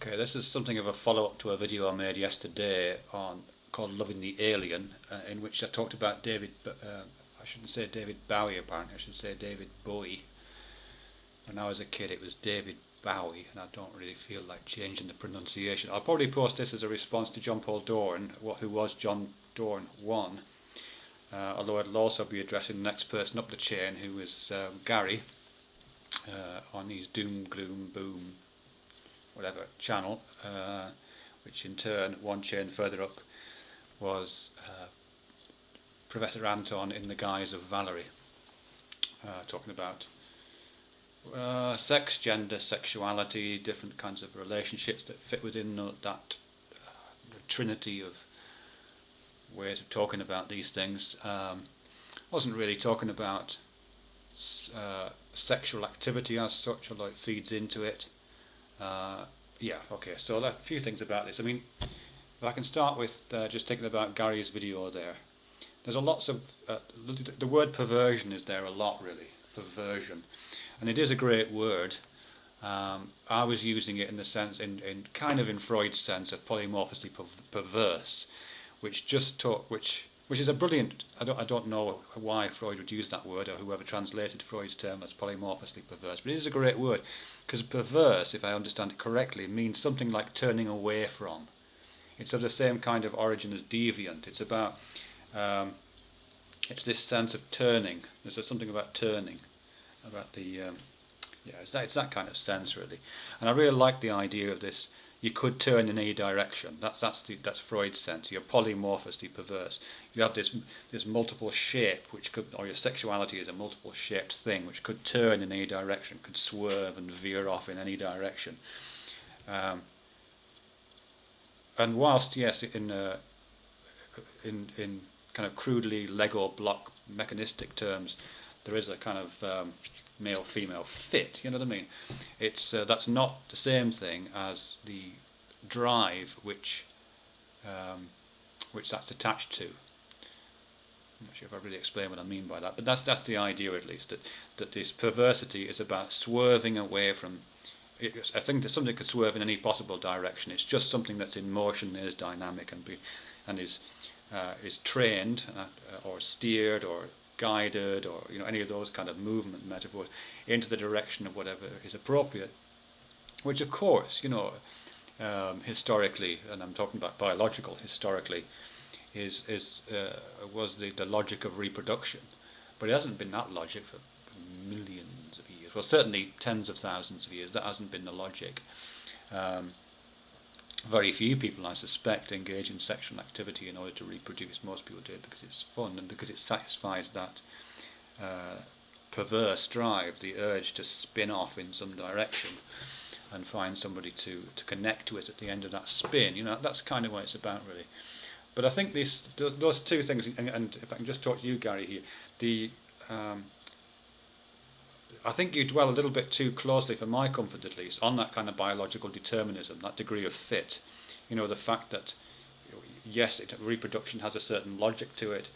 Okay, this is something of a follow-up to a video I made yesterday on called "Loving the Alien," in which I talked about David. I shouldn't say David Bowie. Apparently, I should say David Bowie. When I was a kid, it was David Bowie, and I don't really feel like changing the pronunciation. I'll probably post this as a response to jonpauldorn, who was John Dorn 1. Although it'll also be addressing the next person up the chain, who is Gary, on his Doom, Gloom, Boom, whatever channel, which in turn, one chain further up, was Professor Anton in the guise of Valer, talking about sex, gender, sexuality, different kinds of relationships that fit within that trinity of ways of talking about these things. Wasn't really talking about sexual activity as such, although it feeds into it. Yeah, okay, so a few things about this. I mean, if I can start with just thinking about Gary's video there. There's a lots of, the word perversion is there a lot, really, perversion. And it is a great word. I was using it in the sense, in kind of in Freud's sense of polymorphously perverse, which is a brilliant, I don't know why Freud would use that word, or whoever translated Freud's term as polymorphously perverse, but it is a great word, because perverse, if I understand it correctly, means something like turning away from. It's of the same kind of origin as deviant. It's about, it's this sense of turning. There's something about turning, about the, yeah, it's that kind of sense, really. And I really like the idea of this. You could turn in any direction. That's Freud's sense. You're polymorphously perverse. You have this multiple shape, which could, or your sexuality is a multiple shaped thing, which could turn in any direction, could swerve and veer off in any direction. And whilst yes, in kind of crudely Lego block mechanistic terms, there is a kind of male-female fit, you know what I mean? It's that's not the same thing as the drive which that's attached to. I'm not sure if I really explain what I mean by that, but that's the idea, at least, that this perversity is about swerving away from. I think that something could swerve in any possible direction. It's just something that's in motion, is dynamic, and is trained or steered or guided, or any of those kind of movement metaphors, into the direction of whatever is appropriate, which of course historically, and I'm talking about biological historically, was the logic of reproduction, but it hasn't been that logic for millions of years. Well, certainly tens of thousands of years. That hasn't been the logic. Very few people, I suspect, engage in sexual activity in order to reproduce. Most people do it because it's fun and because it satisfies that perverse drive, the urge to spin off in some direction and find somebody to connect with at the end of that spin. That's kind of what it's about, really. But I think those two things, and if I can just talk to you, Gary, here, I think you dwell a little bit too closely, for my comfort at least, on that kind of biological determinism, that degree of fit. The fact that, yes, reproduction has a certain logic to it.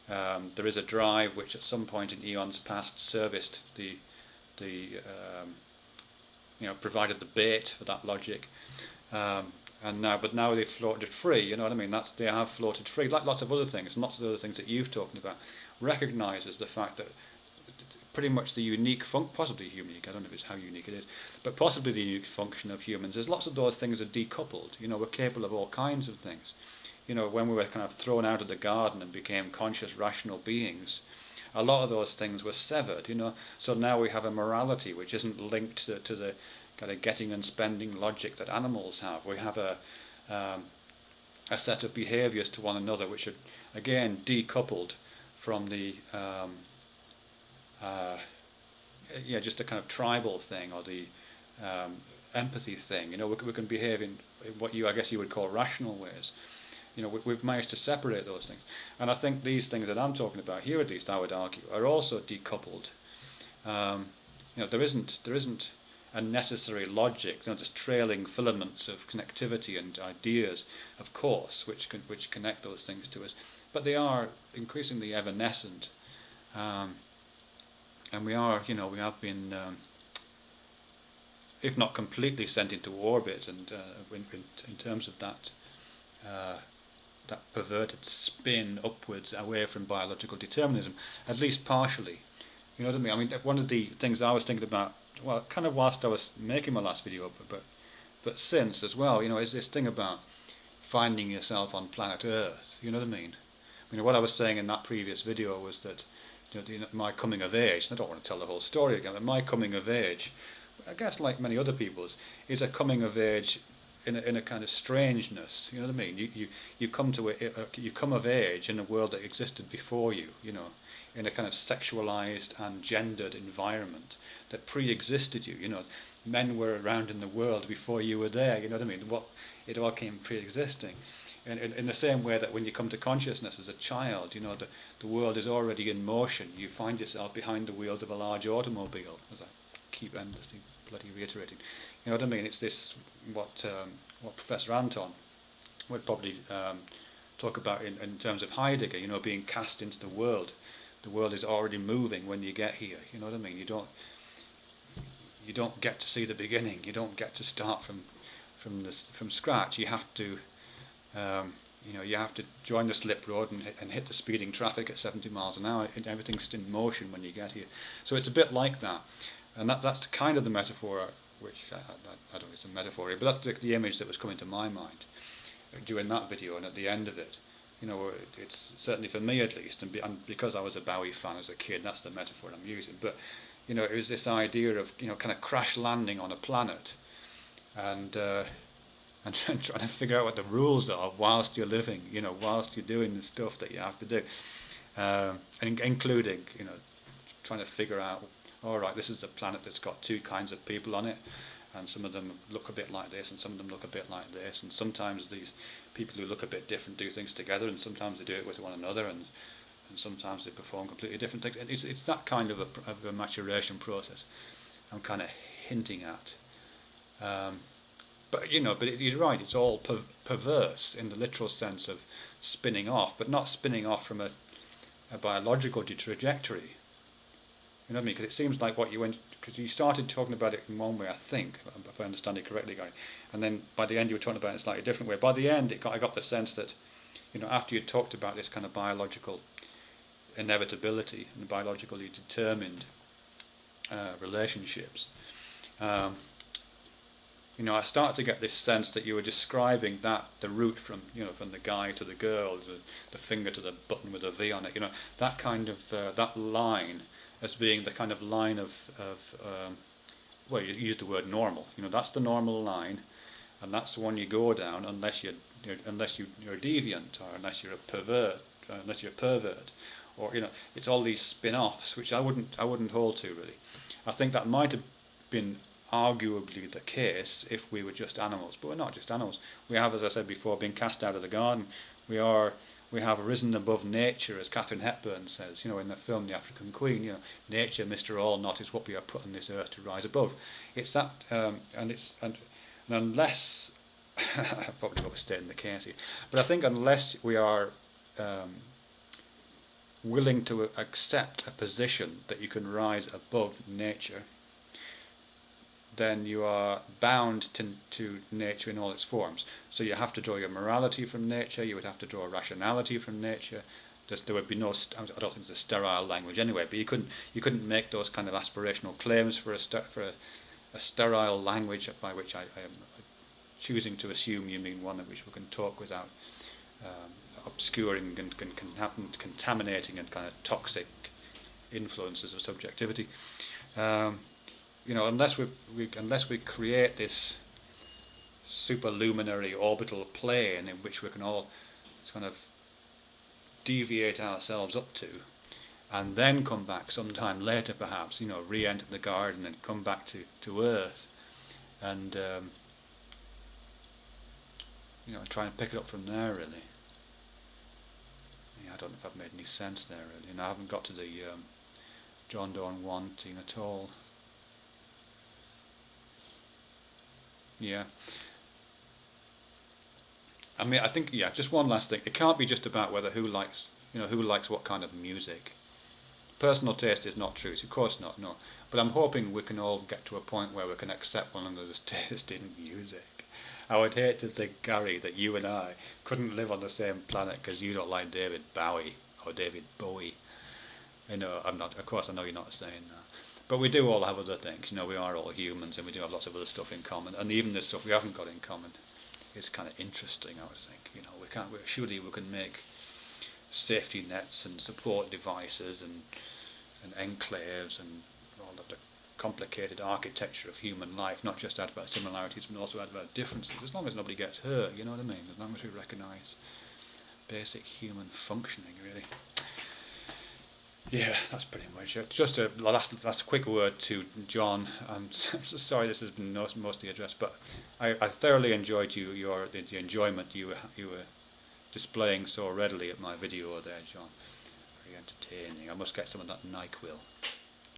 There is a drive which at some point in eons past serviced provided the bait for that logic. But now they've floated free, you know what I mean? They have floated free, like lots of other things, and lots of other things that you've talked about, recognises the fact that pretty much the unique possibly unique, I don't know if it's how unique it is, but possibly the unique function of humans is lots of those things are decoupled. We're capable of all kinds of things. When we were kind of thrown out of the garden and became conscious, rational beings, a lot of those things were severed, So now we have a morality which isn't linked to the kind of getting and spending logic that animals have. We have a set of behaviours to one another which are, again, decoupled from the just a kind of tribal thing, or the empathy thing. We can behave in what I guess you would call rational ways. We've managed to separate those things, and I think these things that I'm talking about here, at least I would argue, are also decoupled. There isn't a necessary logic. There's trailing filaments of connectivity and ideas, of course, which connect those things to us, but they are increasingly evanescent. And we have been if not completely sent into orbit, and in terms of that that perverted spin upwards away from biological determinism, at least partially. You know what I mean? I mean, one of the things I was thinking about, well, kind of whilst I was making my last video, but since as well, you know, is this thing about finding yourself on planet Earth. You know what I mean? You know, what I was saying in that previous video was that, you know, my coming of age, and I don't want to tell the whole story again, but my coming of age, I guess like many other people's, is a coming of age in a kind of strangeness. You know what I mean? You come to you come of age in a world that existed before you. You know, in a kind of sexualized and gendered environment that pre-existed you. You know, men were around in the world before you were there. You know what I mean? It all came pre-existing. And in the same way that when you come to consciousness as a child, you know, the world is already in motion. You find yourself behind the wheels of a large automobile, as I keep endlessly bloody reiterating. You know what I mean? It's this, what Professor Anton would probably talk about in terms of Heidegger, you know, being cast into the world. The world is already moving when you get here. You know what I mean? You don't get to see the beginning. You don't get to start from scratch. You have to you know, you have to join the slip road and hit the speeding traffic at 70 miles an hour. Everything's in motion when you get here. So it's a bit like that, and that's kind of the metaphor, which I don't know if it's a metaphor, but that's the image that was coming to my mind during that video and at the end of it. You know, it's certainly for me at least, and because I was a Bowie fan as a kid, that's the metaphor I'm using. But you know, it was this idea of, you know, kind of crash landing on a planet, and trying to figure out what the rules are whilst you're living, you know, whilst you're doing the stuff that you have to do, including, you know, trying to figure out, all right, this is a planet that's got two kinds of people on it, and some of them look a bit like this, and some of them look a bit like this, and sometimes these people who look a bit different do things together, and sometimes they do it with one another, and sometimes they perform completely different things. And it's that kind of a maturation process I'm kind of hinting at. But you know, you're right. It's all perverse in the literal sense of spinning off, but not spinning off from a biological trajectory. You know what I mean? Because it seems like what you went, because you started talking about it in one way, I think, if I understand it correctly, Gary, and then by the end you were talking about it in a slightly different way. By the end, I got the sense that, you know, after you talked about this kind of biological inevitability and biologically determined relationships. You know, I started to get this sense that you were describing the route from, you know, from the guy to the girl, the finger to the button with a V on it. You know, that kind of that line as being the kind of line of well, you use the word normal. You know, that's the normal line, and that's the one you go down unless you're deviant, or unless you're a pervert, or you know, it's all these spin-offs which I wouldn't hold to really. I think that might have been arguably the case if we were just animals, but we're not just animals. We have, as I said before, been cast out of the garden. We have risen above nature, as Katharine Hepburn says, you know, in the film The African Queen. You know, nature, Mr. All Not, is what we are put on this earth to rise above. It's that, and unless I probably overstating the case here, but I think unless we are willing to accept a position that you can rise above nature, then you are bound to nature in all its forms. So you have to draw your morality from nature, you would have to draw rationality from nature. There would be no, I don't think it's a sterile language anyway, but you couldn't make those kind of aspirational claims for a sterile language, by which I am choosing to assume you mean one in which we can talk without obscuring and contaminating and kind of toxic influences of subjectivity. You know, unless we create this superluminary orbital plane in which we can all kind of deviate ourselves up to, and then come back sometime later, perhaps, you know, re-enter the garden and come back to Earth, and you know, try and pick it up from there. Really, yeah, I don't know if I've made any sense there. Really, and I haven't got to the jonpauldorn wanting at all. Yeah. I mean, I think, yeah, just one last thing. It can't be just about who likes what kind of music. Personal taste is not truth, of course not, no. But I'm hoping we can all get to a point where we can accept one another's taste in music. I would hate to think, Gary, that you and I couldn't live on the same planet because you don't like David Bowie or David Bowie. You know, I'm not. Of course, I know you're not saying that, but we do all have other things. You know, we are all humans, and we do have lots of other stuff in common. And even the stuff we haven't got in common is kind of interesting. I would think. You know, surely we can make safety nets and support devices and enclaves and all of the complicated architecture of human life, not just add about similarities but also add about differences, as long as nobody gets hurt, you know what I mean, as long as we recognise basic human functioning, really. Yeah, that's pretty much it. Just a last quick word to John. I'm sorry this has been mostly addressed, but I thoroughly enjoyed the enjoyment you were displaying so readily at my video there, John. Very entertaining. I must get some of that NyQuil.